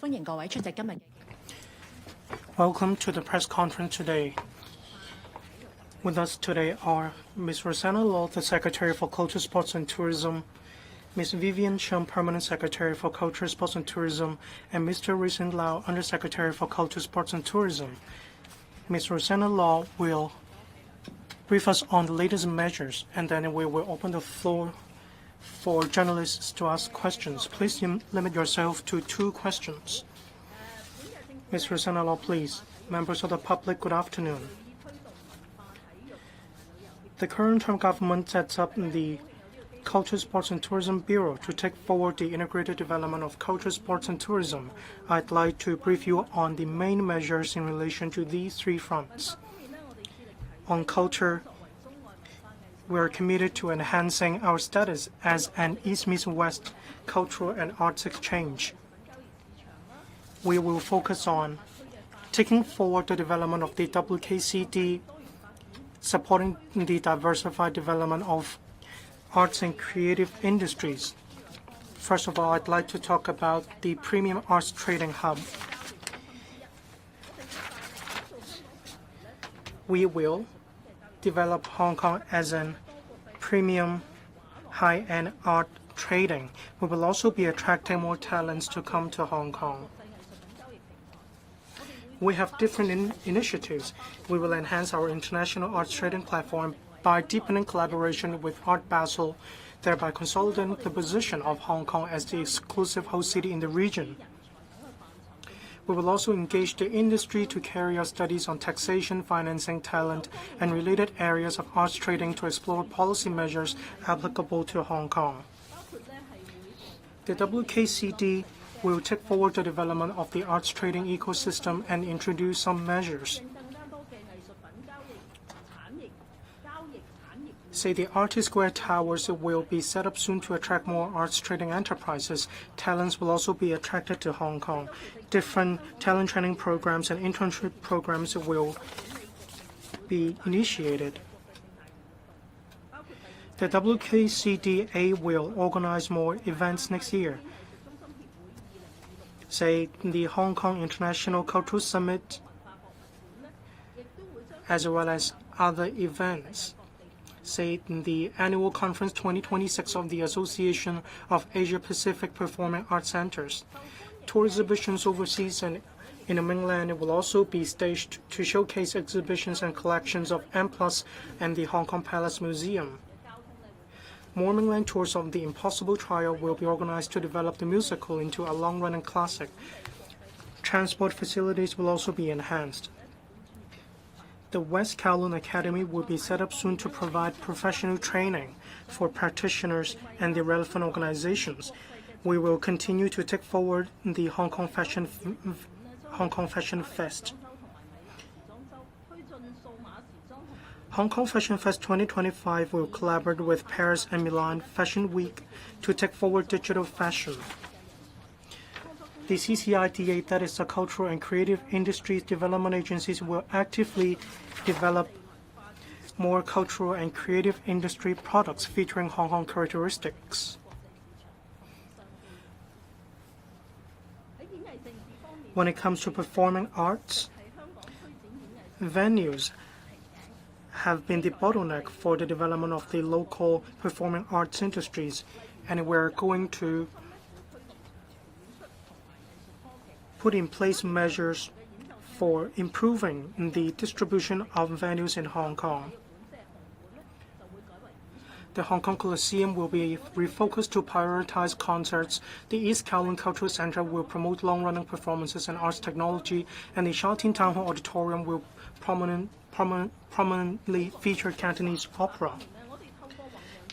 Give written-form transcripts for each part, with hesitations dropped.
歡迎各位出席今日。Welcome to the press conference today. With us today are Ms. Rosanna Law, the Secretary for Culture, Sports and Tourism, Ms. Vivian Shum, Permanent Secretary for Culture, Sports and Tourism, and Mr. Rizin Lau, Undersecretary for Culture, Sports and Tourism. Ms. Rosanna Law will brief us on the latest measures, and then we will open the floor for journalists to ask questions. Please limit yourself to 2 questions. Ms. Rosanna Law, please. Members of the public, good afternoon. The current term government sets up the Culture, Sports and Tourism Bureau to take forward the integrated development of culture, sports and tourism. I'd like to brief you on the main measures in relation to these 3 fronts. On culture, we are committed to enhancing our status as an East-Meets-West cultural and arts exchange. We will focus on taking forward the development of the WKCD, supporting the diversified development of arts and creative industries. First of all, I'd like to talk about the premium arts trading hub. We will develop Hong Kong as an premium high-end art trading. We will also be attracting more talents to come to Hong Kong. We have different initiatives. We will enhance our international arts trading platform by deepening collaboration with Art Basel, thereby consolidating the position of Hong Kong as the exclusive host city in the region. We will also engage the industry to carry out studies on taxation, financing, talent, and related areas of arts trading to explore policy measures applicable to Hong Kong. The WKCD will take forward the development of the arts trading ecosystem and introduce some measures. Say the Artist Square Towers will be set up soon to attract more arts trading enterprises. Talents will also be attracted to Hong Kong. Different talent training programs and internship programs will be initiated. The WKCDA will organize more events next year. Say the Hong Kong International Cultural Summit, as well as other events. Say the annual conference 2026 of the Association of Asia-Pacific Performing Arts Centers. Tour exhibitions overseas and in the mainland will also be staged to showcase exhibitions and collections of M+ and the Hong Kong Palace Museum. More mainland tours of The Impossible Trial will be organized to develop the musical into a long-running classic. Transport facilities will also be enhanced. The West Kowloon Academy will be set up soon to provide professional training for practitioners and the relevant organizations. We will continue to take forward the Hong Kong Fashion Fest. Hong Kong Fashion Fest 2025 will collaborate with Paris and Milan Fashion Week to take forward digital fashion. The CCIDA, that is the Cultural and Creative Industries Development Agencies, will actively develop more cultural and creative industry products featuring Hong Kong characteristics. When it comes to performing arts, venues have been the bottleneck for the development of the local performing arts industries, and we're going to put in place measures for improving the distribution of venues in Hong Kong. The Hong Kong Coliseum will be refocused to prioritize concerts. The East Kowloon Cultural Center will promote long-running performances and arts technology, and the Sha Tin Town Hall Auditorium will prominently feature Cantonese opera.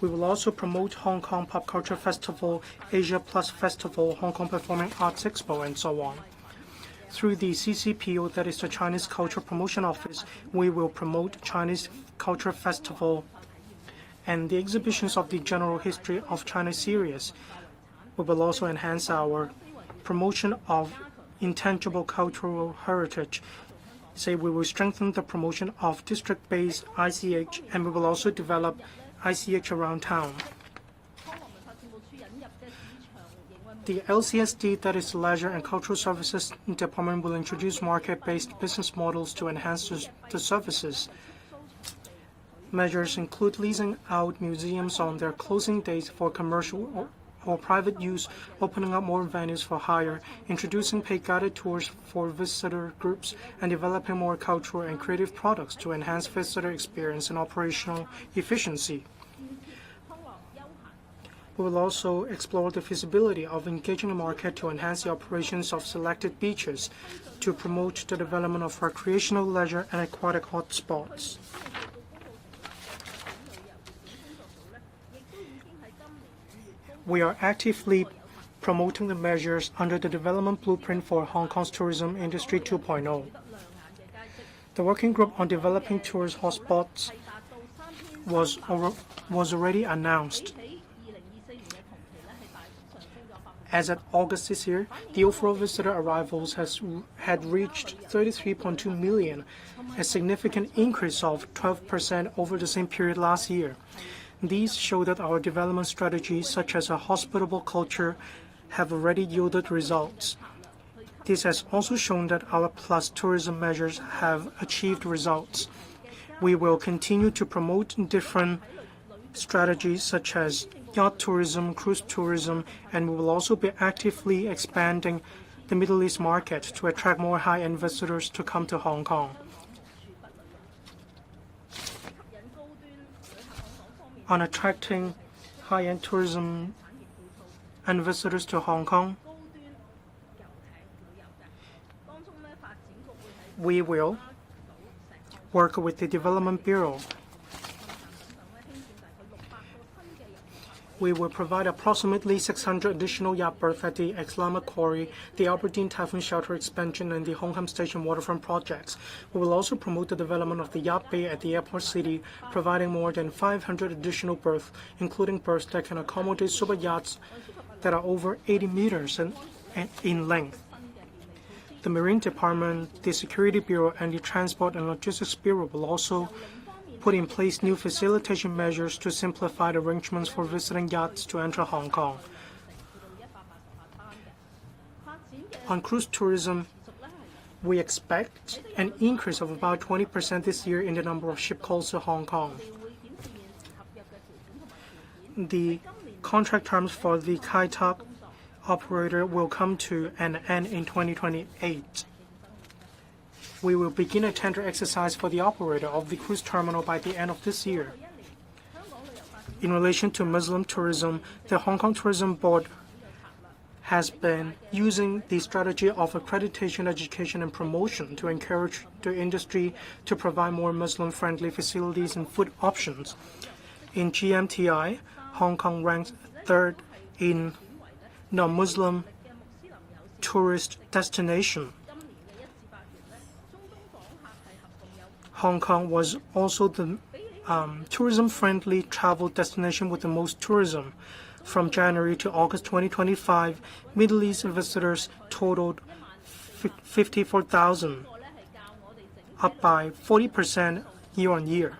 We will also promote Hong Kong Pop Culture Festival, Asia Plus Festival, Hong Kong Performing Arts Expo, and so on. Through the CCPO, that is the Chinese Culture Promotion Office, we will promote Chinese Culture Festival and the exhibitions of the general history of China series. We will also enhance our promotion of intangible cultural heritage. Say we will strengthen the promotion of district-based ICH, and we will also develop ICH around town. The LCSD, that is the Leisure and Cultural Services Department, will introduce market-based business models to enhance the services. Measures include leasing out museums on their closing days for commercial or private use, opening up more venues for hire, introducing paid guided tours for visitor groups, and developing more cultural and creative products to enhance visitor experience and operational efficiency. We will also explore the feasibility of engaging the market to enhance the operations of selected beaches to promote the development of recreational, leisure, and aquatic hotspots. We are actively promoting the measures under the development blueprint for Hong Kong's tourism industry 2.0. The working group on developing tourist hotspots was already announced. As of August this year, the overall visitor arrivals had reached 33.2 million, a significant increase of 12% over the same period last year. These show that our development strategies, such as a hospitable culture, have already yielded results. This has also shown that our plus tourism measures have achieved results. We will continue to promote different strategies such as yacht tourism, cruise tourism, and we will also be actively expanding the Middle East market to attract more high-end visitors to come to Hong Kong. On attracting high-end tourism and visitors to Hong Kong, we will work with the Development Bureau. We will provide approximately 600 additional yacht berths at the Islamic Quarry, the Aberdeen Typhoon Shelter expansion, and the Hong Kong Station waterfront projects. We will also promote the development of the yacht bay at the airport city, providing more than 500 additional berths, including berths that can accommodate super yachts that are over 80 meters in length. The Marine Department, the Security Bureau, and the Transport and Logistics Bureau will also put in place new facilitation measures to simplify the arrangements for visiting yachts to enter Hong Kong. On cruise tourism, we expect an increase of about 20% this year in the number of ship calls to Hong Kong. The contract terms for the Kai Tak operator will come to an end in 2028. We will begin a tender exercise for the operator of the cruise terminal by the end of this year. In relation to Muslim tourism, the Hong Kong Tourism Board has been using the strategy of accreditation, education, and promotion to encourage the industry to provide more Muslim-friendly facilities and food options. In GMTI, Hong Kong ranked third in non-Muslim tourist destination. Hong Kong was also the tourism-friendly travel destination with the most tourism. From January to August 2025, Middle East visitors totaled 54,000, up by 40% year-on-year.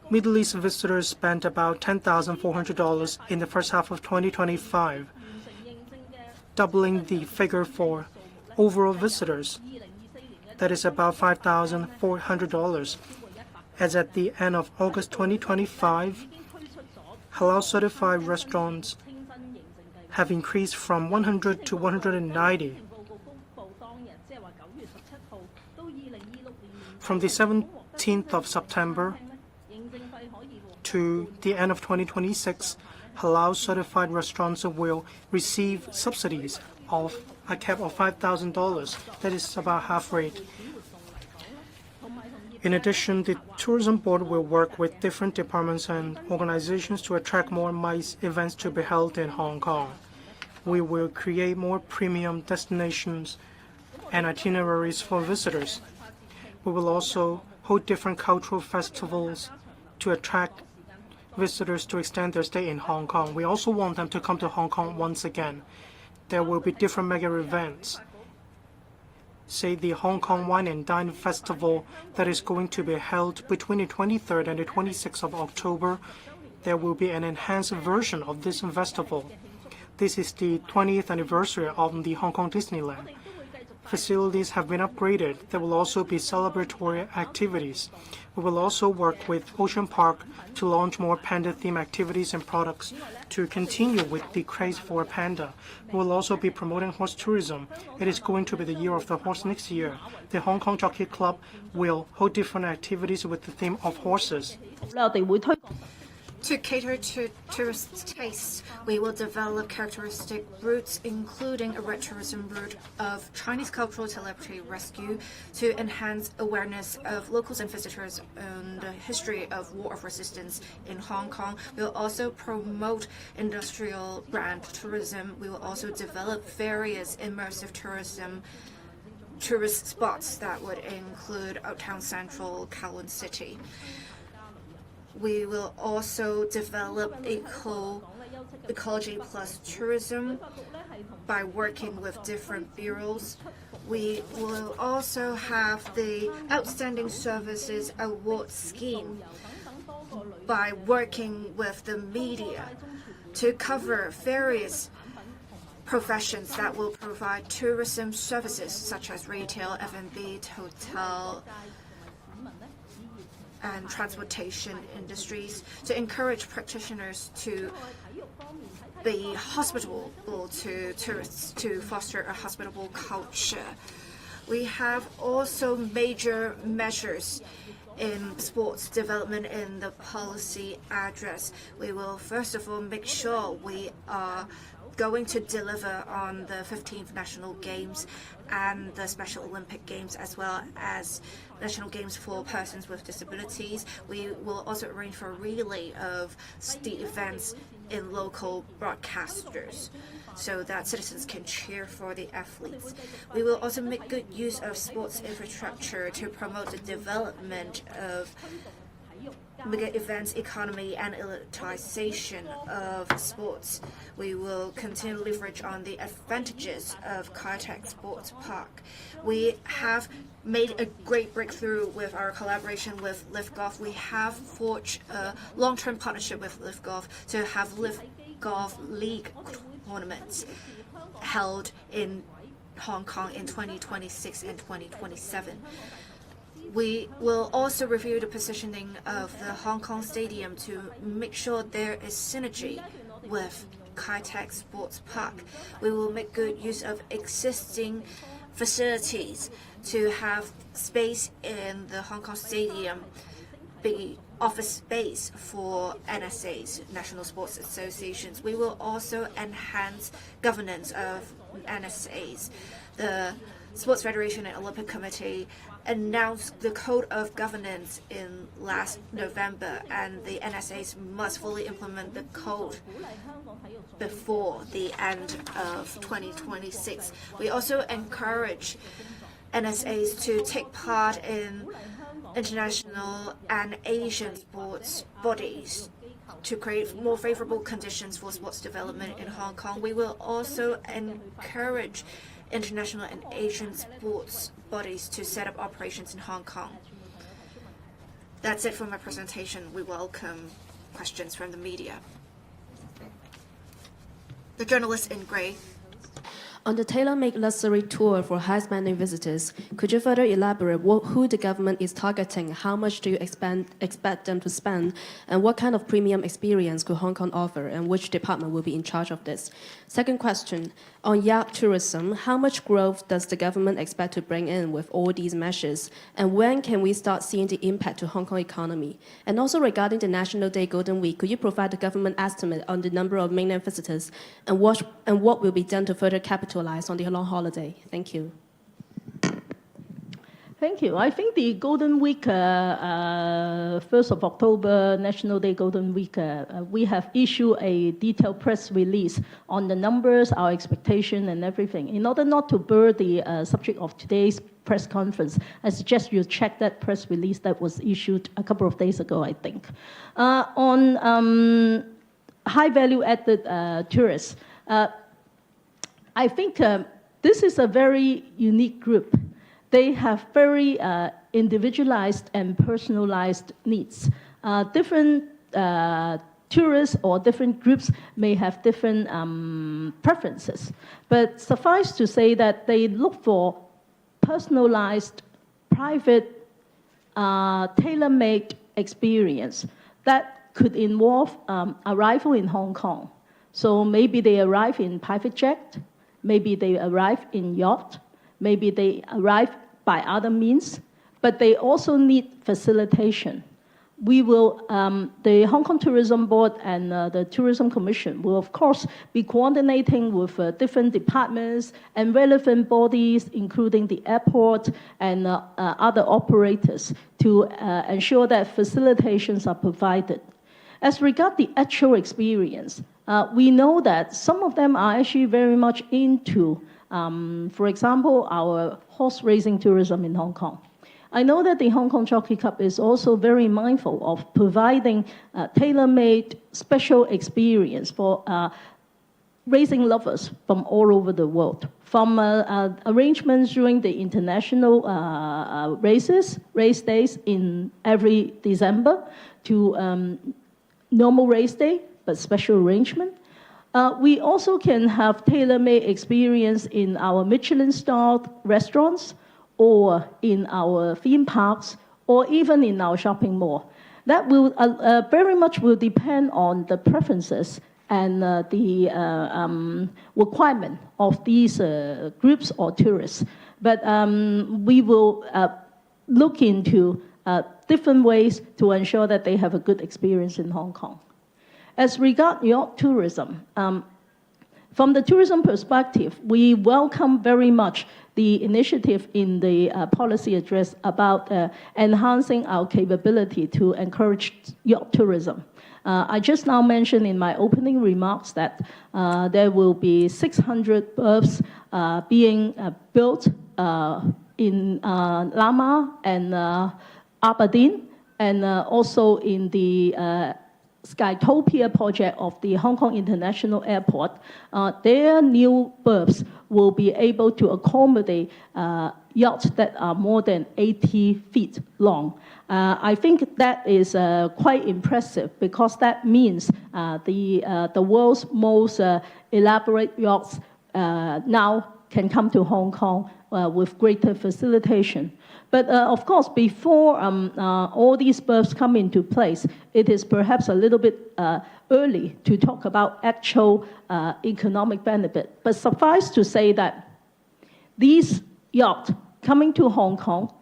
Middle East visitors spent about $10,400 in the first half of 2025, doubling the figure for overall visitors. That is about $5,400. As at the end of August 2025, halal-certified restaurants have increased from 100 to 190. From the 17th of September to the end of 2026, halal-certified restaurants will receive subsidies of a cap of $5,000. That is about half rate. In addition, the Tourism Board will work with different departments and organizations to attract more MICE events to be held in Hong Kong. We will create more premium destinations and itineraries for visitors. We will also hold different cultural festivals to attract visitors to extend their stay in Hong Kong. We also want them to come to Hong Kong once again. There will be different mega events. Say the Hong Kong Wine and Dine Festival that is going to be held between the 23rd and the 26th of October. There will be an enhanced version of this festival. This is the 20th anniversary of the Hong Kong Disneyland. Facilities have been upgraded. There will also be celebratory activities. We will also work with Ocean Park to launch more panda-themed activities and products to continue with the craze for panda. We will also be promoting horse tourism. It is going to be the year of the horse next year. The Hong Kong Jockey Club will hold different activities with the theme of horses. To cater to tourists' tastes, we will develop characteristic routes, including a red tourism route of Chinese cultural celebrity rescue to enhance awareness of locals and visitors on the history of war of resistance in Hong Kong. We will also promote industrial brand tourism. We will also develop various immersive tourist spots that would include Uptown Central, Kowloon City. We will also develop ecology plus tourism by working with different bureaus. We will also have the Outstanding Services Award Scheme by working with the media to cover various professions that will provide tourism services such as retail, F&B, hotel, and transportation industries to encourage practitioners to be hospitable to tourists, to foster a hospitable culture. We have also major measures in sports development in the policy address. We will first of all make sure we are going to deliver on the 15th National Games and the Special Olympic Games, as well as National Games for persons with disabilities. We will also arrange for a relay of the events in local broadcasters so that citizens can cheer for the athletes. We will also make good use of sports infrastructure to promote the development of mega events, economy, and elitization of sports. We will continue to leverage on the advantages of Kai Tak Sports Park. We have made a great breakthrough with our collaboration with Live Golf. We have forged a long-term partnership with Live Golf to have Live Golf League tournaments held in Hong Kong in 2026 and 2027. We will also review the positioning of the Hong Kong Stadium to make sure there is synergy with Kai Tak Sports Park. We will make good use of existing facilities to have space in the Hong Kong Stadium be office space for NSAs, National Sports Associations. We will also enhance governance of NSAs. The Sports Federation and Olympic Committee announced the Code of Governance in last November, and the NSAs must fully implement the code before the end of 2026. We also encourage NSAs to take part in international and Asian sports bodies to create more favorable conditions for sports development in Hong Kong. We will also encourage international and Asian sports bodies to set up operations in Hong Kong. That's it for my presentation. We welcome questions from the media. The journalist in grey. On the tailor-made luxury tour for high-spending visitors, could you further elaborate who the government is targeting, how much do you expect them to spend, and what kind of premium experience could Hong Kong offer, and which department will be in charge of this? Second question, on yacht tourism, how much growth does the government expect to bring in with all these measures, and when can we start seeing the impact to Hong Kong economy? And also regarding the National Day Golden Week, could you provide the government estimate on the number of mainland visitors, and what will be done to further capitalize on the long holiday? Thank you. Thank you. I think the Golden Week, 1st of October, National Day Golden Week, we have issued a detailed press release on the numbers, our expectation, and everything. In order not to blur the subject of today's press conference, I suggest you check that press release that was issued a couple of days ago, I think. On high value-added tourists, I think this is a very unique group. They have very individualized and personalized needs. Different tourists or different groups may have different preferences. But suffice to say that they look for personalized, private, tailor-made experience that could involve arrival in Hong Kong. So maybe they arrive in private jet, maybe they arrive in yacht, maybe they arrive by other means, but they also need facilitation. We will, the Hong Kong Tourism Board and the Tourism Commission will, of course, be coordinating with different departments and relevant bodies, including the airport and other operators, to ensure that facilitations are provided. As regard the actual experience, we know that some of them are actually very much into, for example, our horse racing tourism in Hong Kong. I know that the Hong Kong Jockey Club is also very mindful of providing tailor-made special experience for racing lovers from all over the world, from arrangements during the international race days in every December, to normal race day, but special arrangement. We also can have tailor-made experience in our Michelin-starred restaurants, or in our theme parks, or even in our shopping mall. That will very much will depend on the preferences and the requirement of these groups or tourists. But we will look into different ways to ensure that they have a good experience in Hong Kong. As regard yacht tourism, from the tourism perspective, we welcome very much the initiative in the policy address about enhancing our capability to encourage yacht tourism. I just now mentioned in my opening remarks that there will be 600 berths being built in Lama and Aberdeen, and also in the Skytopia project of the Hong Kong International Airport. Their new berths will be able to accommodate yachts that are more than 80 feet long. I think that is quite impressive, because that means the world's most elaborate yachts now can come to Hong Kong with greater facilitation. But of course, before all these berths come into place, it is perhaps a little bit early to talk about actual economic benefit. But suffice to say that these yachts coming to Hong Kong,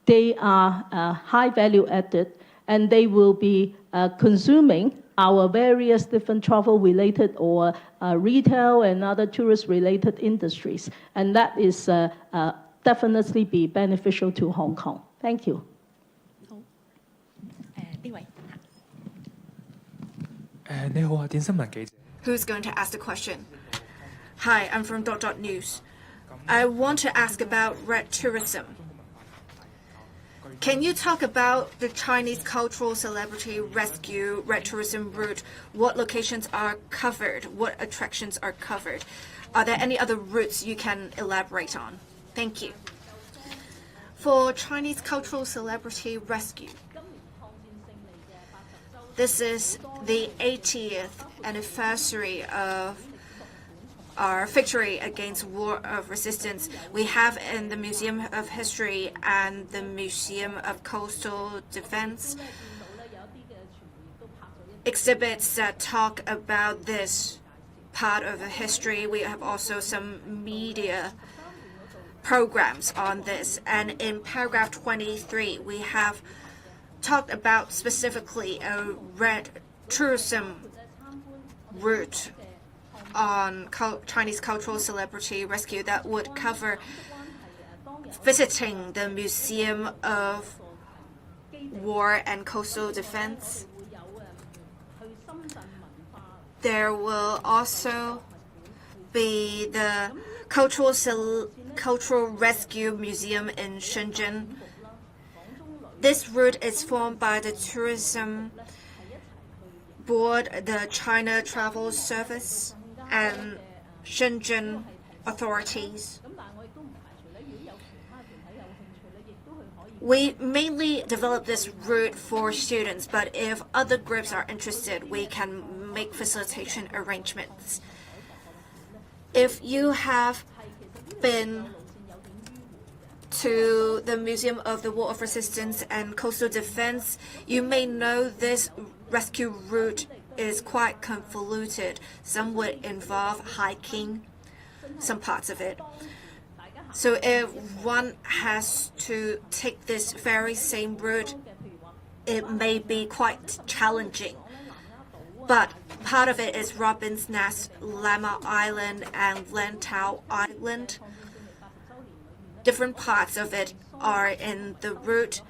they are high value added, and they will be consuming our various different travel-related or retail and other tourist-related industries. And that is definitely be beneficial to Hong Kong. Thank you. Who's going to ask the question? Hi, I'm from ... News. I want to ask about red tourism. Can you talk about the Chinese cultural celebrity rescue red tourism route? What locations are covered? What attractions are covered? Are there any other routes you can elaborate on? Thank you. For Chinese cultural celebrity rescue, this is the 80th anniversary of our victory against war of resistance. We have in the Museum of History and the Museum of Coastal Defense exhibits that talk about this part of the history. We have also some media programs on this. And in paragraph 23, we have talked about specifically a red tourism route on Chinese cultural celebrity rescue that would cover visiting the Museum of War and Coastal Defense. There will also be the Cultural Rescue Museum in Shenzhen. This route is formed by the Tourism Board, the China Travel Service, and Shenzhen authorities. We mainly develop this route for students, but if other groups are interested, we can make facilitation arrangements. If you have been to the Museum of the War of Resistance and Coastal Defense, you may know this rescue route is quite convoluted. Some would involve hiking, some parts of it. So if one has to take this very same route, it may be quite challenging. But part of it is Robin's Nest, Lamma Island, and Lantau Island. Different parts of it are in the route.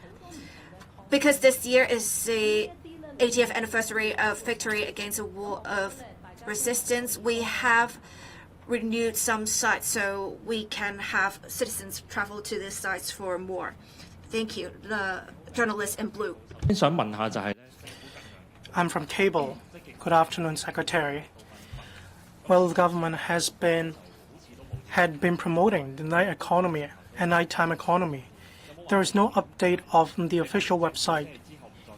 Because this year is the 80th anniversary of victory against the War of Resistance, we have renewed some sites so we can have citizens travel to these sites for more. Thank you. The journalist in blue. I'm from Cable. Good afternoon, Secretary. Well, the government had been promoting the night economy and nighttime economy. There is no update of the official website.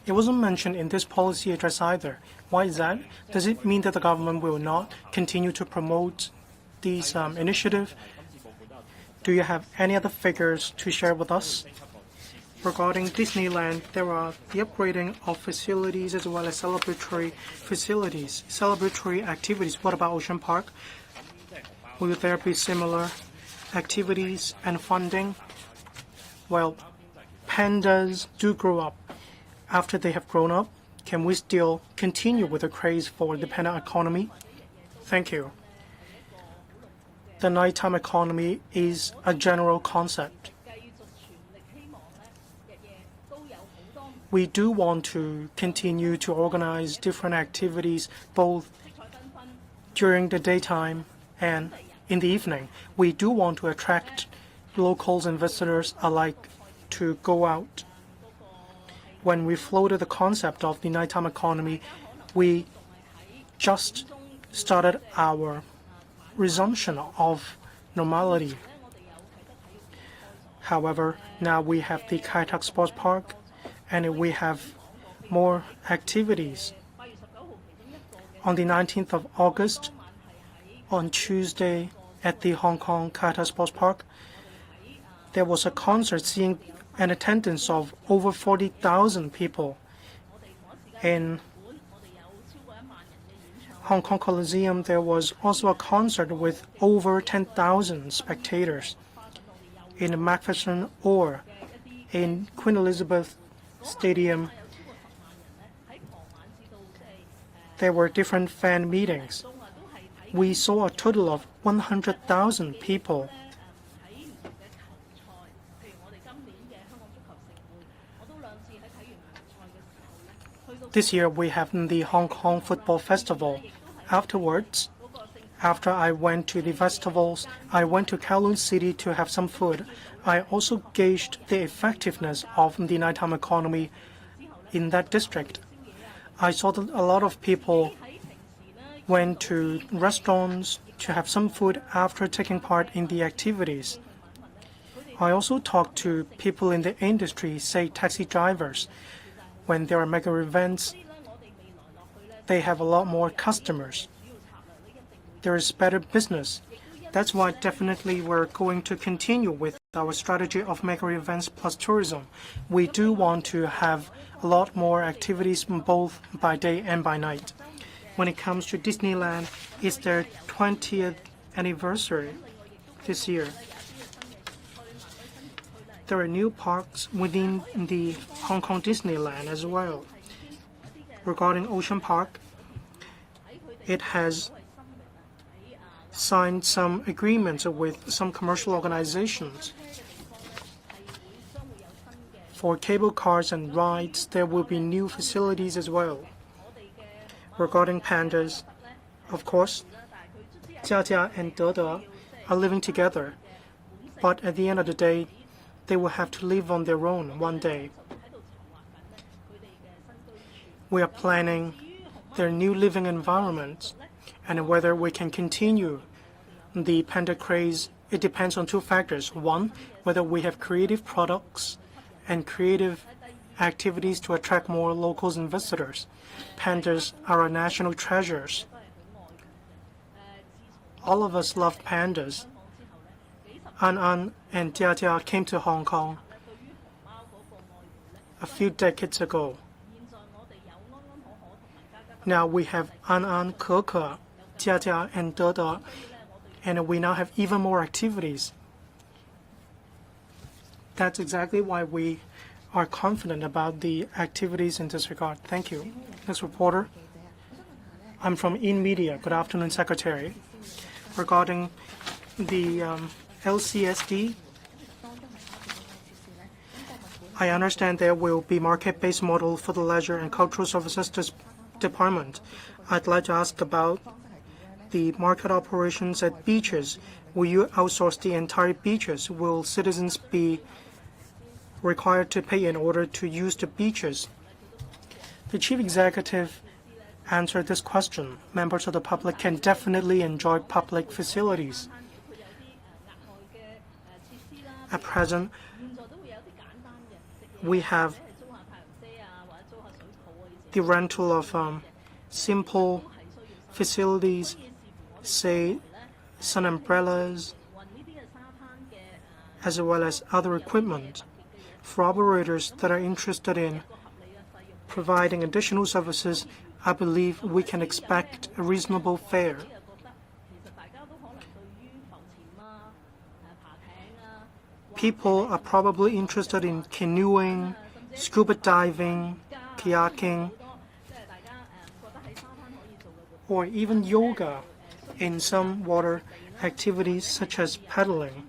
It wasn't mentioned in this policy address either. Why is that? Does it mean that the government will not continue to promote these initiatives? Do you have any other figures to share with us? Regarding Disneyland, there are the upgrading of facilities as well as celebratory facilities, celebratory activities. What about Ocean Park? Will there be similar activities and funding? Well, pandas do grow up. After they have grown up, can we still continue with the craze for the panda economy? Thank you. The nighttime economy is a general concept. We do want to continue to organize different activities both during the daytime and in the evening. We do want to attract locals and visitors alike to go out. When we floated the concept of the nighttime economy, we just started our resumption of normality. However, now we have the Kai Tak Sports Park and we have more activities. On the 19th of August, on Tuesday at the Hong Kong Kai Tak Sports Park, there was a concert seeing an attendance of over 40,000 people. In Hong Kong Coliseum, there was also a concert with over 10,000 spectators. In Macpherson or in Queen Elizabeth Stadium, there were different fan meetings. We saw a total of 100,000 people. This year we have the Hong Kong Football Festival. Afterwards, after I went to the festivals, I went to Kowloon City to have some food. I also gauged the effectiveness of the nighttime economy in that district. I saw that a lot of people went to restaurants to have some food after taking part in the activities. I also talked to people in the industry, say taxi drivers. When there are mega events, they have a lot more customers. There is better business. That's why definitely we're going to continue with our strategy of mega events plus tourism. We do want to have a lot more activities both by day and by night. When it comes to Disneyland, it's their 20th anniversary this year. There are new parks within the Hong Kong Disneyland as well. Regarding Ocean Park, it has signed some agreements with some commercial organizations. For cable cars and rides, there will be new facilities as well. Regarding pandas, of course, Jia Jia and De De are living together, but at the end of the day, they will have to live on their own one day. We are planning their new living environments, and whether we can continue the panda craze, it depends on two factors. One, whether we have creative products and creative activities to attract more locals and visitors. Pandas are our national treasures. All of us love pandas. An and Jia came to Hong Kong a few decades ago. Now we have An, Ke, Jia, and De, and we now have even more activities. That's exactly why we are confident about the activities in this regard. Thank you. Next reporter. I'm from In Media. Good afternoon, Secretary. Regarding the LCSD, I understand there will be market-based model for the Leisure and Cultural Services Department. I'd like to ask about the market operations at beaches. Will you outsource the entire beaches? Will citizens be required to pay in order to use the beaches? The Chief Executive answered this question. Members of the public can definitely enjoy public facilities. At present, we have the rental of simple facilities, say sun umbrellas, as well as other equipment. For operators that are interested in providing additional services, I believe we can expect a reasonable fare. People are probably interested in canoeing, scuba diving, kayaking, or even yoga in some water activities such as paddling.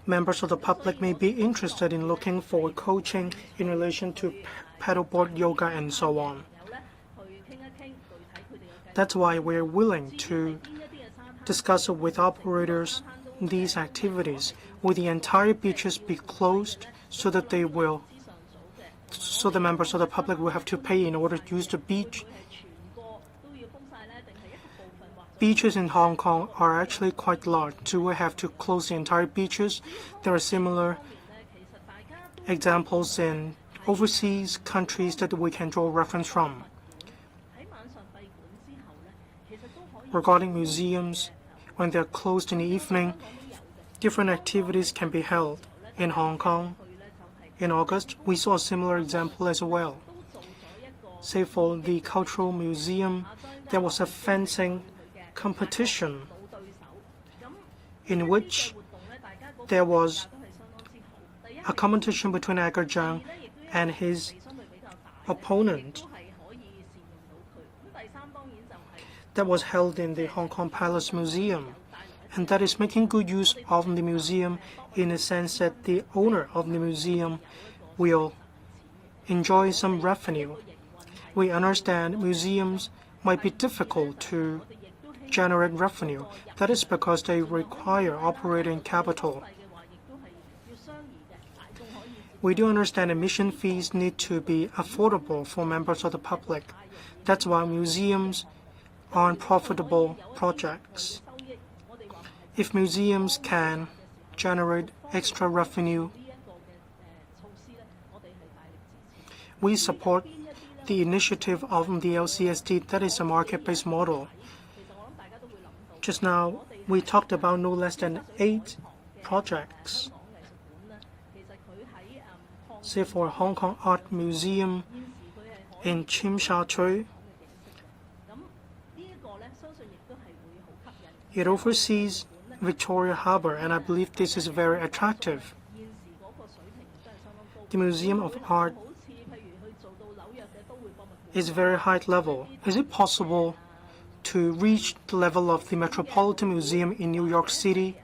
Members of the public may be interested in looking for coaching in relation to paddleboard yoga and so on. That's why we're willing to discuss with operators these activities. Will the entire beaches be closed so that the members of the public will have to pay in order to use the beach? Beaches in Hong Kong are actually quite large. Do we have to close the entire beaches? There are similar examples in overseas countries that we can draw reference from. Regarding museums, when they're closed in the evening, different activities can be held. In Hong Kong, in August, we saw a similar example as well. Say for the Cultural Museum, there was a fencing competition in which there was a competition between Edgar Zhang and his opponent that was held in the Hong Kong Palace Museum, and that is making good use of the museum in the sense that the owner of the museum will enjoy some revenue. We understand museums might be difficult to generate revenue. That is because they require operating capital. We do understand admission fees need to be affordable for members of the public. That's why museums aren't profitable projects. If museums can generate extra revenue, we support the initiative of the LCSD, that is a market-based model. Just now, we talked about no less than 8 projects. Say for Hong Kong Art Museum in Tsim Sha Tsui, it oversees Victoria Harbour, and I believe this is very attractive. The Museum of Art is very high level. Is it possible to reach the level of the Metropolitan Museum in New York City,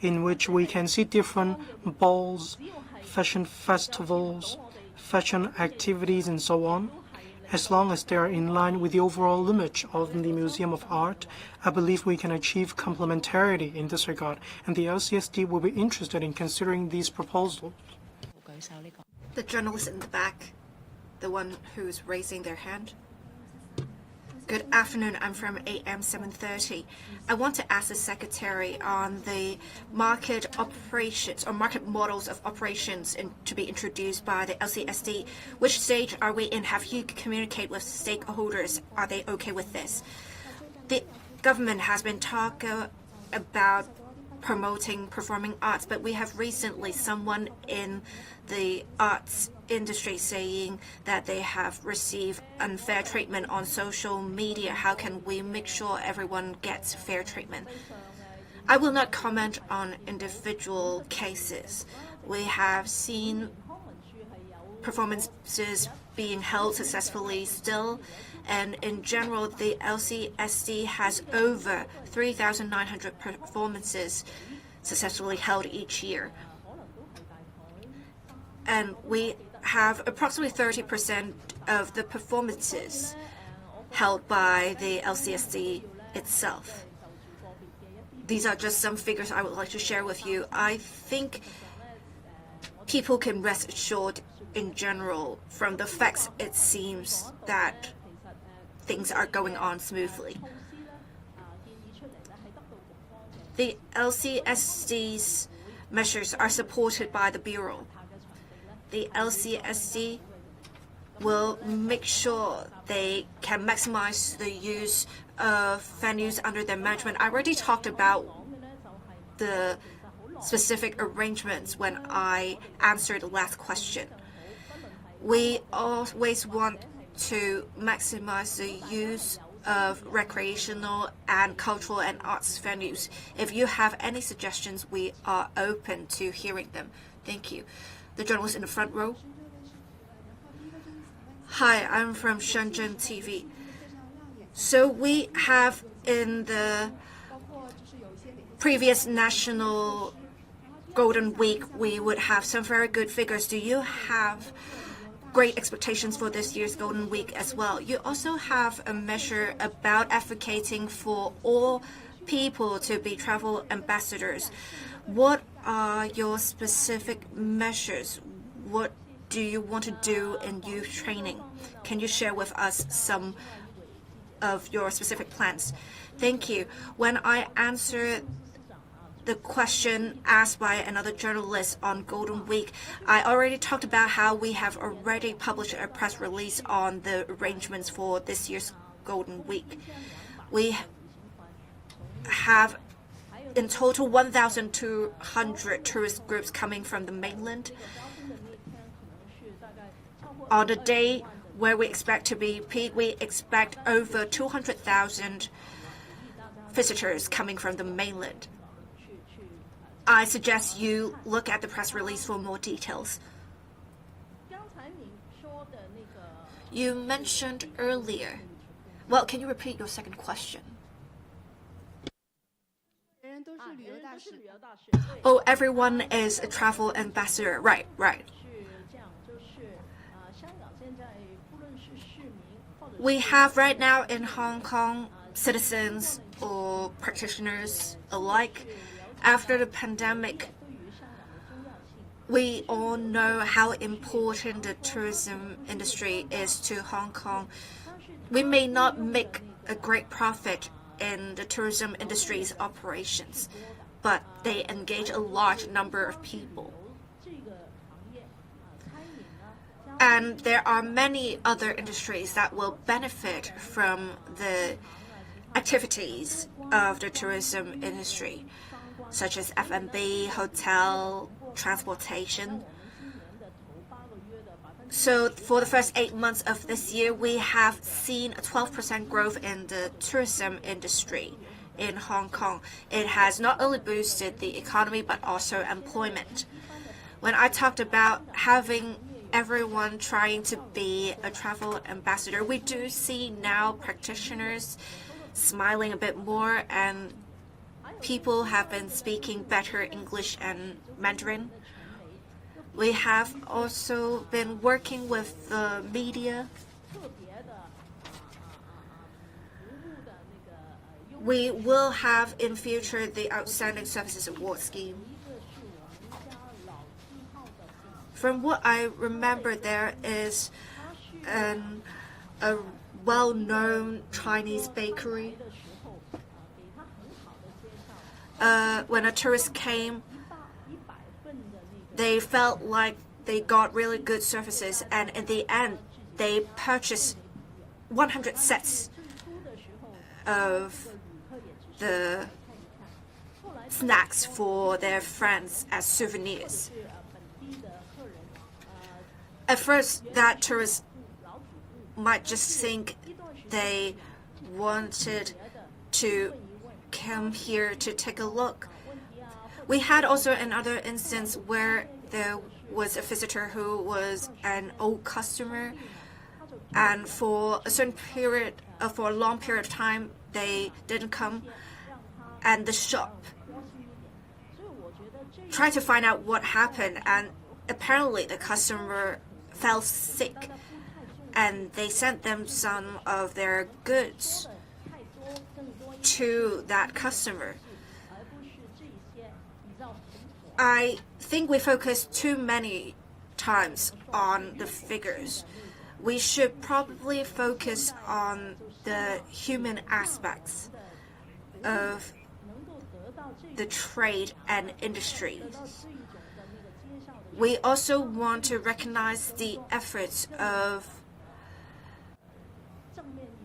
in which we can see different balls, fashion festivals, fashion activities, and so on? As long as they are in line with the overall image of the Museum of Art, I believe we can achieve complementarity in this regard, and the LCSD will be interested in considering these proposals. The journalist in the back, the one who's raising their hand. Good afternoon. I'm from AM 730. I want to ask the Secretary on the market operations or market models of operations to be introduced by the LCSD. Which stage are we in? Have you communicated with stakeholders? Are they okay with this? The government has been talking about promoting performing arts, but we have recently someone in the arts industry saying that they have received unfair treatment on social media. How can we make sure everyone gets fair treatment? I will not comment on individual cases. We have seen performances being held successfully still, and in general, the LCSD has over 3,900 performances successfully held each year. And we have approximately 30% of the performances held by the LCSD itself. These are just some figures I would like to share with you. I think people can rest assured in general from the facts it seems that things are going on smoothly. The LCSD's measures are supported by the Bureau. The LCSD will make sure they can maximize the use of venues under their management. I already talked about the specific arrangements when I answered the last question. We always want to maximize the use of recreational and cultural and arts venues. If you have any suggestions, we are open to hearing them. Thank you. The journalist in the front row. Hi, I'm from Shenzhen TV. So we have in the previous National Golden Week, we would have some very good figures. Do you have great expectations for this year's Golden Week as well? You also have a measure about advocating for all people to be travel ambassadors. What are your specific measures? What do you want to do in youth training? Can you share with us some of your specific plans? Thank you. When I answered the question asked by another journalist on Golden Week, I already talked about how we have already published a press release on the arrangements for this year's Golden Week. We have in total 1,200 tourist groups coming from the mainland. On the day where we expect to be peak, we expect over 200,000 visitors coming from the mainland. I suggest you look at the press release for more details. You mentioned earlier. Well, can you repeat your second question? Oh, everyone is a travel ambassador. Right. We have right now in Hong Kong citizens or practitioners alike. After the pandemic, we all know how important the tourism industry is to Hong Kong. We may not make a great profit in the tourism industry's operations, but they engage a large number of people. And there are many other industries that will benefit from the activities of the tourism industry, such as F&B, hotel, transportation. So for the first 8 months of this year, we have seen a 12% growth in the tourism industry in Hong Kong. It has not only boosted the economy, but also employment. When I talked about having everyone trying to be a travel ambassador, we do see now practitioners smiling a bit more, and people have been speaking better English and Mandarin. We have also been working with the media. We will have in future the Outstanding Services Award scheme. From what I remember, there is a well-known Chinese bakery. When a tourist came, they felt like they got really good services, and in the end, they purchased 100 sets of the snacks for their friends as souvenirs. At first, that tourist might just think they wanted to come here to take a look. We had also another instance where there was a visitor who was an old customer, and for a long period of time, they didn't come, and the shop tried to find out what happened, and apparently the customer fell sick, and they sent them some of their goods to that customer. I think we focus too many times on the figures. We should probably focus on the human aspects of the trade and industry. We also want to recognize the efforts of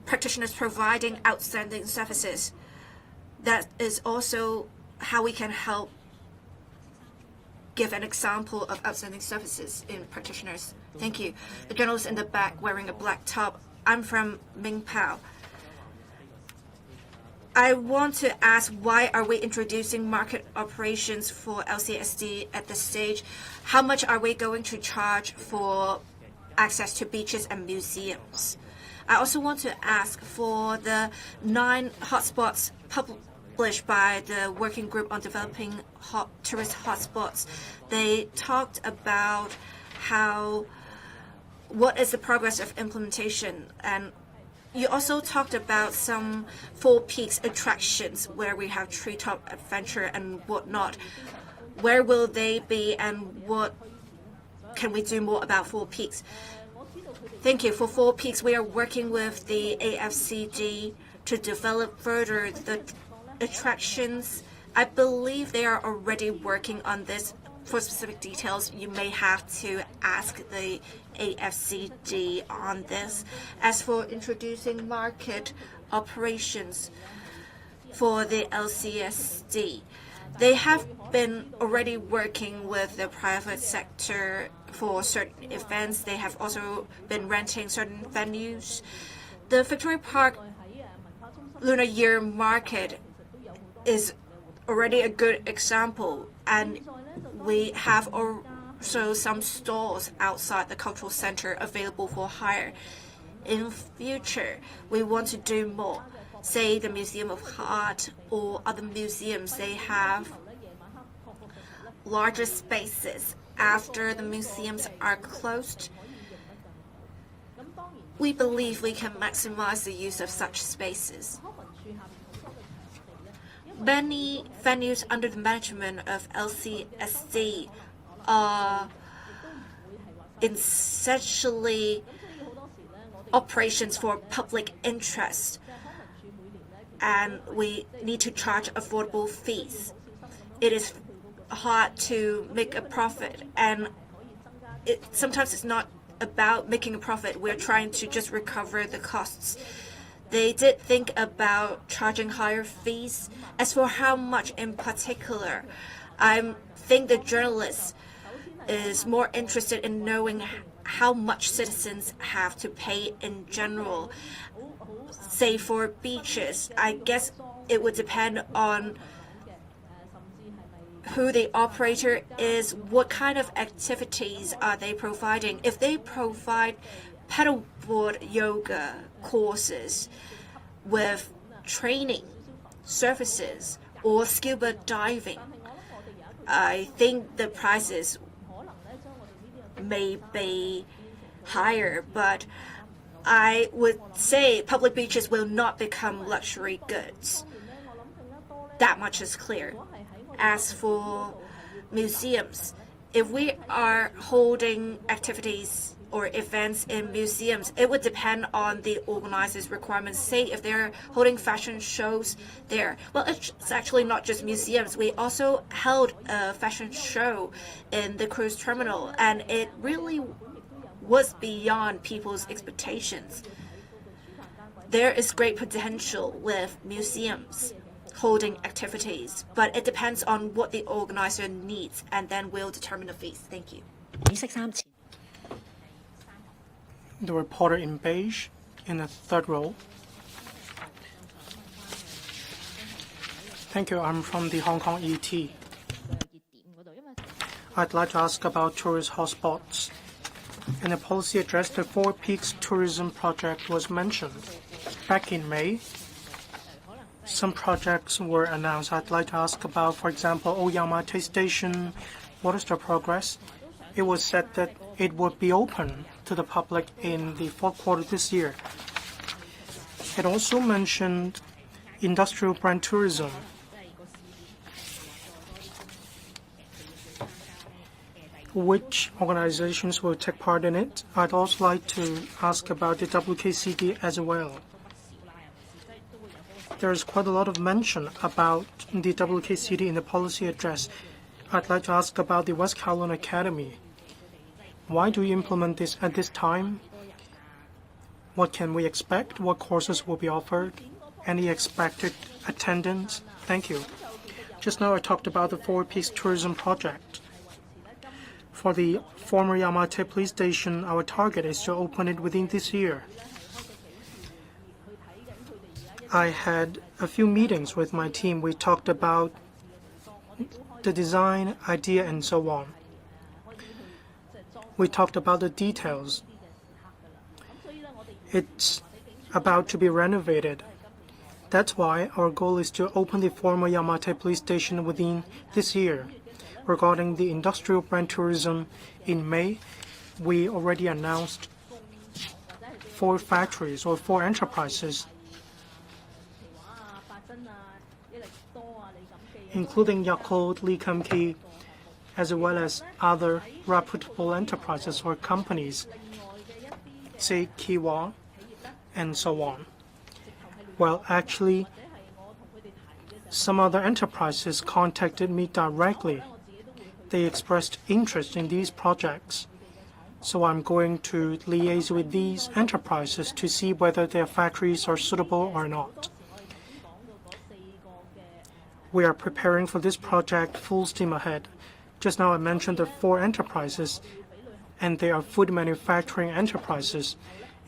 practitioners providing outstanding services. That is also how we can help give an example of outstanding services in practitioners. Thank you. The journalist in the back wearing a black top. I'm from Mingpao. I want to ask, why are we introducing market operations for LCSD at this stage? How much are we going to charge for access to beaches and museums? I also want to ask, for the 9 hotspots published by the Working Group on Developing Tourist Hotspots, they talked about what is the progress of implementation, and you also talked about some 4 Peaks attractions where we have treetop adventure and whatnot. Where will they be, and what can we do more about 4 Peaks? Thank you. For 4 Peaks, we are working with the AFCD to develop further the attractions. I believe they are already working on this. For specific details, you may have to ask the AFCD on this. As for introducing market operations for the LCSD, they have been already working with the private sector for certain events. They have also been renting certain venues. The Victoria Park Lunar Year Market is already a good example, and we have also some stalls outside the cultural center available for hire. In future, we want to do more. Say the Museum of Art or other museums, they have larger spaces after the museums are closed. We believe we can maximize the use of such spaces. Many venues under the management of LCSD are essentially operations for public interest, and we need to charge affordable fees. It is hard to make a profit, and sometimes it's not about making a profit. We're trying to just recover the costs. They did think about charging higher fees. As for how much in particular, I think the journalist is more interested in knowing how much citizens have to pay in general. Say for beaches, I guess it would depend on who the operator is, what kind of activities are they providing. If they provide paddleboard yoga courses with training services or scuba diving, I think the prices may be higher, but I would say public beaches will not become luxury goods. That much is clear. As for museums, if we are holding activities or events in museums. It would depend on the organizer's requirements. Say if they're holding fashion shows there. Well, it's actually not just museums. We also held a fashion show in the cruise terminal, and it really was beyond people's expectations. There is great potential with museums holding activities, but it depends on what the organizer needs, and then we'll determine the fees. Thank you. The reporter in beige in the third row. Thank you. I'm from the Hong Kong ET. I'd like to ask about tourist hotspots. In the policy address, the Four Peaks Tourism Project was mentioned. Back in May, some projects were announced. I'd like to ask about, for example, Oyamate Station. What is the progress? It was said that it would be open to the public in the fourth quarter this year. It also mentioned industrial brand tourism. Which organizations will take part in it? I'd also like to ask about the WKCD as well. There's quite a lot of mention about the WKCD in the policy address. I'd like to ask about the West Kowloon Academy. Why do you implement this at this time? What can we expect? What courses will be offered? Any expected attendance? Thank you. Just now I talked about the Four Peaks Tourism Project. For the former Yamate Police Station, our target is to open it within this year. I had a few meetings with my team. We talked about the design, idea, and so on. We talked about the details. It's about to be renovated. That's why our goal is to open the former Yamate Police Station within this year. Regarding the industrial brand tourism, in May, we already announced 4 factories or 4 enterprises, including Yakult, Lee Kum Kee, as well as other reputable enterprises or companies, say Kiwa, and so on. Well, actually, some other enterprises contacted me directly. They expressed interest in these projects. So I'm going to liaise with these enterprises to see whether their factories are suitable or not. We are preparing for this project full steam ahead. Just now I mentioned the 4 enterprises, and they are food manufacturing enterprises.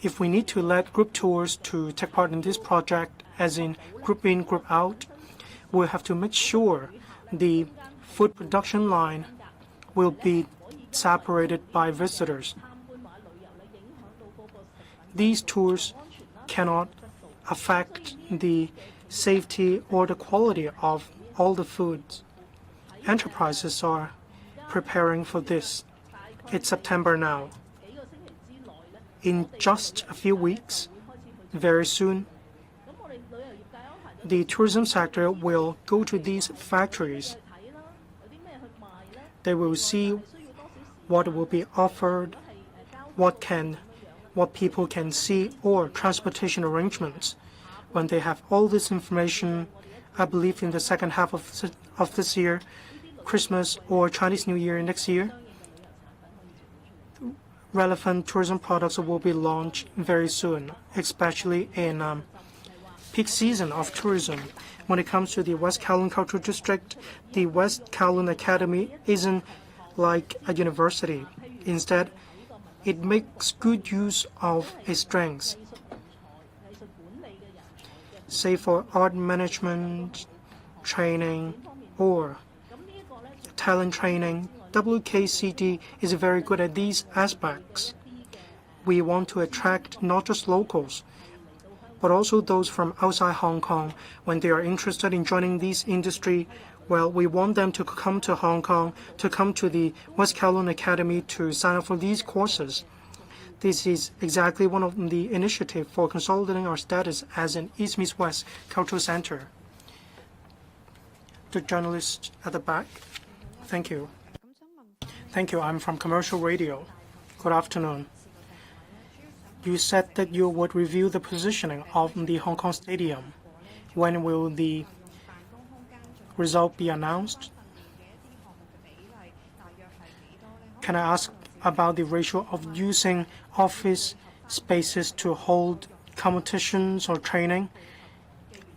If we need to let group tours to take part in this project, as in group in, group out, we'll have to make sure the food production line will be separated by visitors. These tours cannot affect the safety or the quality of all the foods. Enterprises are preparing for this. It's September now. In just a few weeks, very soon, the tourism sector will go to these factories. They will see what will be offered, what people can see, or transportation arrangements. When they have all this information, I believe in the second half of this year, Christmas or Chinese New Year next year, relevant tourism products will be launched very soon, especially in peak season of tourism. When it comes to the West Kowloon Cultural District, the West Kowloon Academy isn't like a university. Instead, it makes good use of its strengths. Say for art management, training, or talent training, WKCD is very good at these aspects. We want to attract not just locals, but also those from outside Hong Kong. When they are interested in joining this industry, well, we want them to come to Hong Kong, to come to the West Kowloon Academy to sign up for these courses. This is exactly one of the initiatives for consolidating our status as an East-Meets-West cultural center. The journalist at the back. Thank you. Thank you. I'm from Commercial Radio. Good afternoon. You said that you would review the positioning of the Hong Kong Stadium. When will the result be announced? Can I ask about the ratio of using office spaces to hold competitions or training?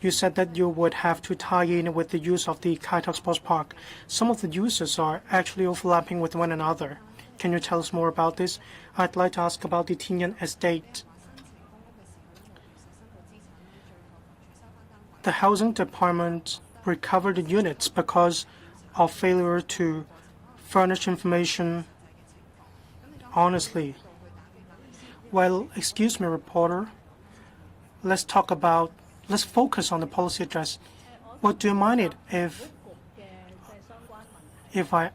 You said that you would have to tie in with the use of the Kai Tak Sports Park. Some of the uses are actually overlapping with one another. Can you tell us more about this? I'd like to ask about the Tianyan Estate. The housing department recovered the units because of failure to furnish information honestly. Well, excuse me, reporter. Let's focus on the policy address. What do you mind it if I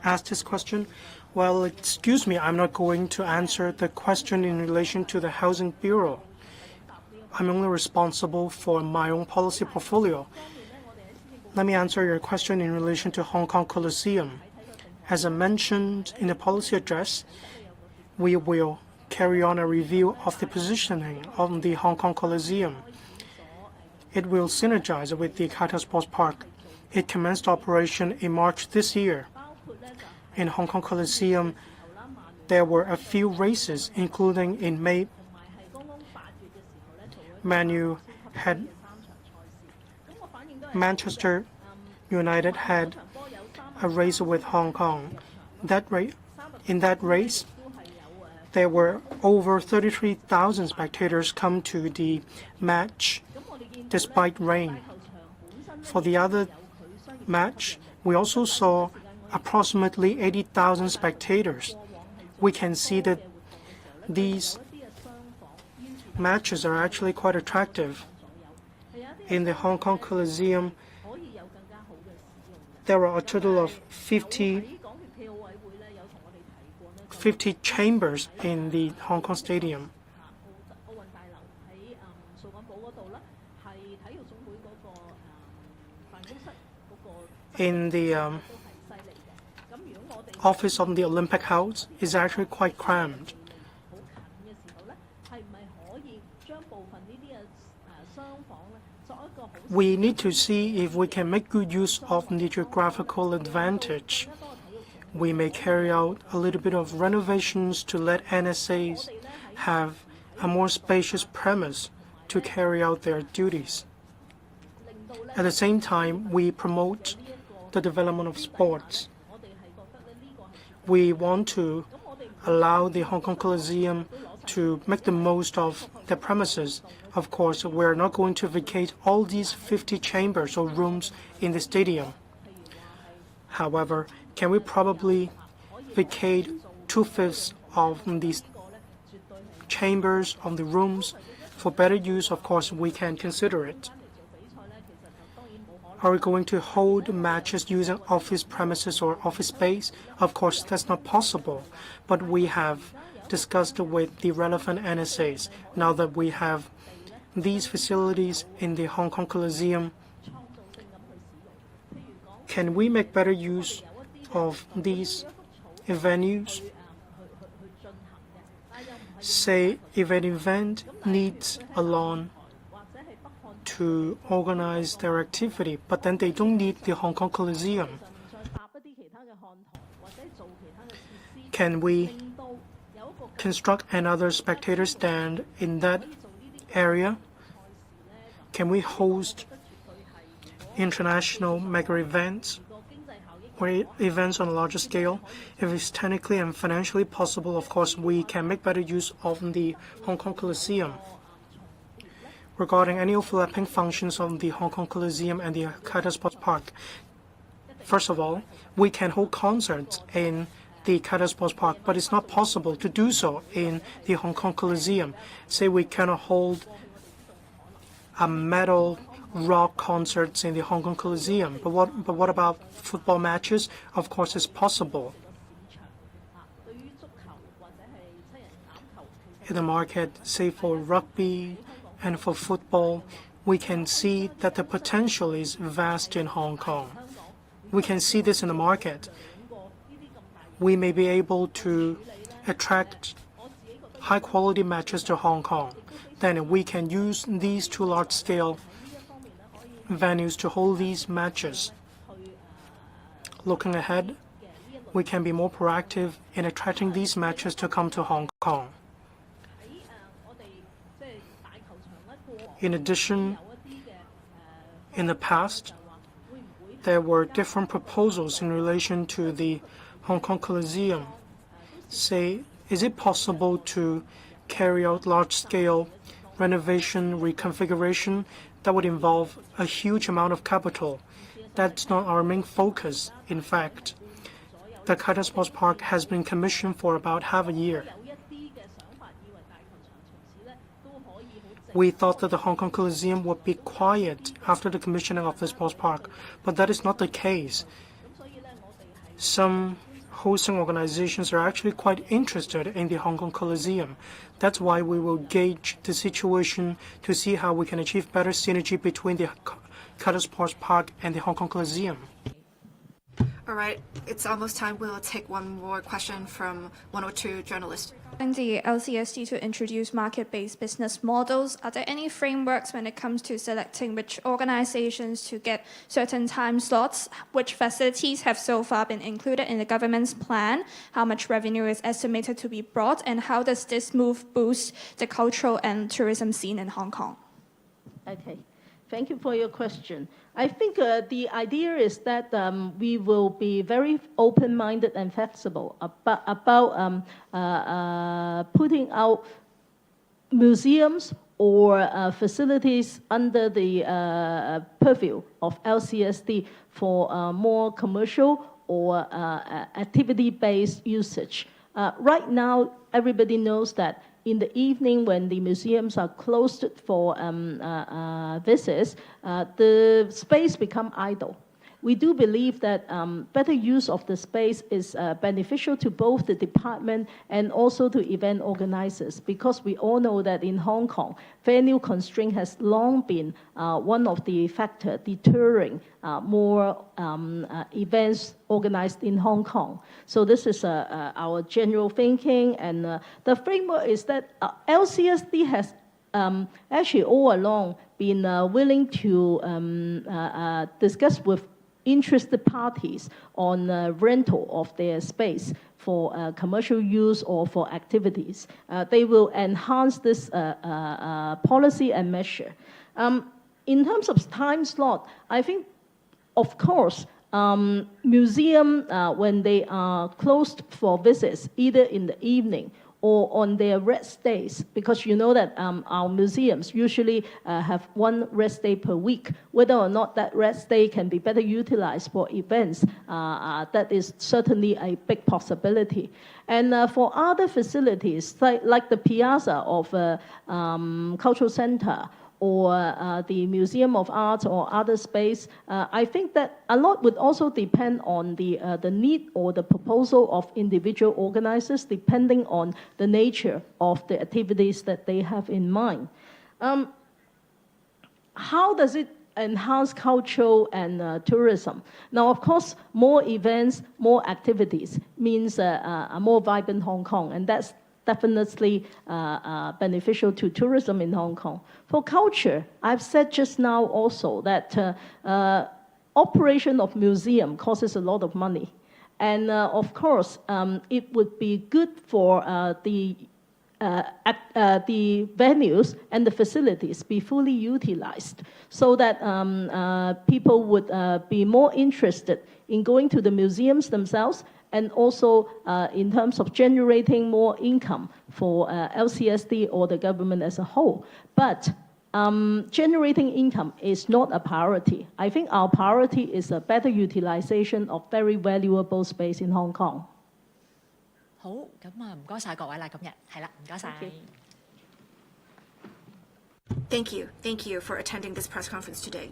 ask this question? Well, excuse me, I'm not going to answer the question in relation to the Housing Bureau. I'm only responsible for my own policy portfolio. Let me answer your question in relation to Hong Kong Coliseum. As I mentioned in the policy address, we will carry on a review of the positioning of the Hong Kong Coliseum. It will synergize with the Kai Tak Sports Park. It commenced operation in March this year. In Hong Kong Coliseum, there were a few races, including in May. Manchester United had a race with Hong Kong. In that race, there were over 33,000 spectators come to the match despite rain. For the other match, we also saw approximately 80,000 spectators. We can see that these matches are actually quite attractive. In the Hong Kong Coliseum, there are a total of 50 chambers in the Hong Kong Stadium. In the office of the Olympic House is actually quite crammed. We need to see if we can make good use of the geographical advantage. We may carry out a little bit of renovations to let NSAs have a more spacious premise to carry out their duties. At the same time, we promote the development of sports. We want to allow the Hong Kong Coliseum to make the most of the premises. Of course, we're not going to vacate all these 50 chambers or rooms in the stadium. However, can we probably vacate 2/5 of these chambers, of the rooms? For better use, of course, we can consider it. Are we going to hold matches using office premises or office space? Of course, that's not possible, but we have discussed with the relevant NSAs. Now that we have these facilities in the Hong Kong Coliseum, can we make better use of these venues? Say, if an event needs a lawn to organize their activity, but then they don't need the Hong Kong Coliseum, can we construct another spectator stand in that area? Can we host international mega events or events on a larger scale? If it's technically and financially possible, of course, we can make better use of the Hong Kong Coliseum. Regarding any overlapping functions of the Hong Kong Coliseum and the Kai Tak Sports Park, first of all, we can hold concerts in the Kai Tak Sports Park, but it's not possible to do so in the Hong Kong Coliseum. Say we cannot hold a metal rock concerts in the Hong Kong Coliseum, but what about football matches? Of course, it's possible. In the market, say for rugby and for football, we can see that the potential is vast in Hong Kong. We can see this in the market. We may be able to attract high-quality matches to Hong Kong, then we can use these two large-scale venues to hold these matches. Looking ahead, we can be more proactive in attracting these matches to come to Hong Kong. In addition, in the past, there were different proposals in relation to the Hong Kong Coliseum. Say, is it possible to carry out large-scale renovation, reconfiguration that would involve a huge amount of capital? That's not our main focus. In fact, the Kaitan Sports Park has been commissioned for about half a year. We thought that the Hong Kong Coliseum would be quiet after the commissioning of the sports park, but that is not the case. Some hosting organizations are actually quite interested in the Hong Kong Coliseum. That's why we will gauge the situation to see how we can achieve better synergy between the Kaitan Sports Park and the Hong Kong Coliseum. All right, it's almost time. We'll take one more question from one or two journalists. The LCSD to introduce market-based business models. Are there any frameworks when it comes to selecting which organizations to get certain time slots? Which facilities have so far been included in the government's plan? How much revenue is estimated to be brought? And how does this move boost the cultural and tourism scene in Hong Kong? Okay. Thank you for your question. I think the idea is that we will be very open-minded and flexible about putting out museums or facilities under the purview of LCSD for more commercial or activity-based usage. Right now, everybody knows that in the evening, when the museums are closed for visits, the space become idle. We do believe that better use of the space is beneficial to both the department and also to event organizers, because we all know that in Hong Kong, venue constraint has long been one of the factors deterring more events organized in Hong Kong. So this is our general thinking, and the framework is that LCSD has actually all along been willing to discuss with interested parties on rental of their space for commercial use or for activities. They will enhance this policy and measure. In terms of time slot, I think, of course, museum, when they are closed for visits, either in the evening or on their rest days, because you know that our museums usually have one rest day per week. Whether or not that rest day can be better utilized for events, that is certainly a big possibility. And for other facilities, like the Piazza of a cultural center, or the Museum of Art or other space, I think that a lot would also depend on the need or the proposal of individual organizers, depending on the nature of the activities that they have in mind. How does it enhance culture and tourism? Now, of course, more events, more activities means a more vibrant Hong Kong, and that's definitely beneficial to tourism in Hong Kong. For culture, I've said just now also that operation of museum costs a lot of money. And of course, it would be good for the venues and the facilities be fully utilized, so that people would be more interested in going to the museums themselves, and also in terms of generating more income for LCSD or the government as a whole. But generating income is not a priority. I think our priority is a better utilization of very valuable space in Hong Kong. 好，咁啊，唔該晒各位啦，今日係啦，唔該晒。Thank you for attending this press conference today.